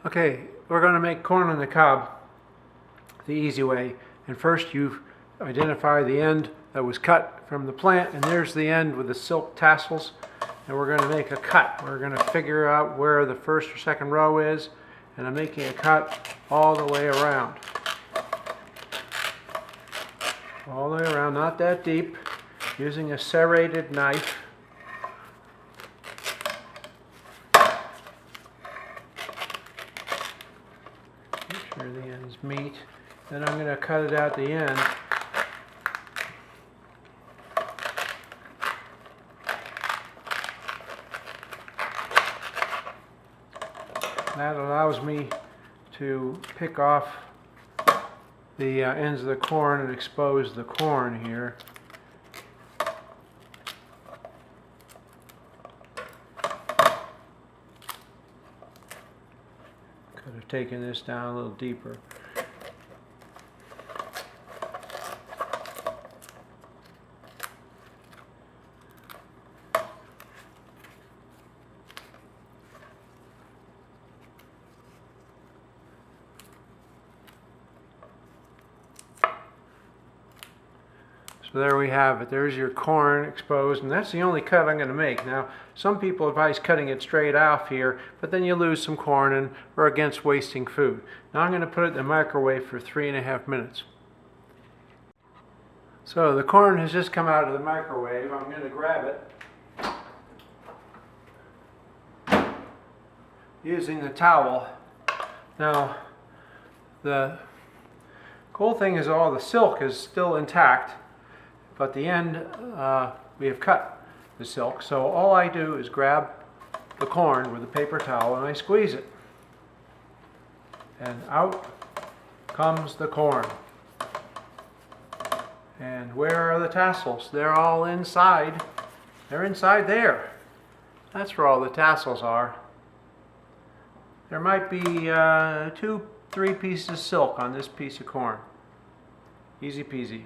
Okay, we're going to make corn on the cob the easy way. And first you identify the end that was cut from the plant, and there's the end with the silk tassels. And we're going to make a cut. We're going to figure out where the first or second row is, and I'm making a cut all the way around. All the way around, not that deep, using a serrated knife. Make sure the ends meet. Then I'm going to cut it at the end. That allows me to pick off the ends of the corn and expose the corn here. Could have taken this down a little deeper. So there we have it. There's your corn exposed, and that's the only cut I'm going to make. Now, some people advise cutting it straight off here, but then you lose some corn and are against wasting food. Now I'm going to put it in the microwave for 3.5 minutes. So the corn has just come out of the microwave. I'm going to grab it using the towel. Now, the cool thing is all the silk is still intact, but the end we have cut the silk. So all I do is grab the corn with a paper towel and I squeeze it. And out comes the corn. And where are the tassels? They're all inside. They're inside there. That's where all the tassels are. There might be 2-3 pieces of silk on this piece of corn. Easy peasy.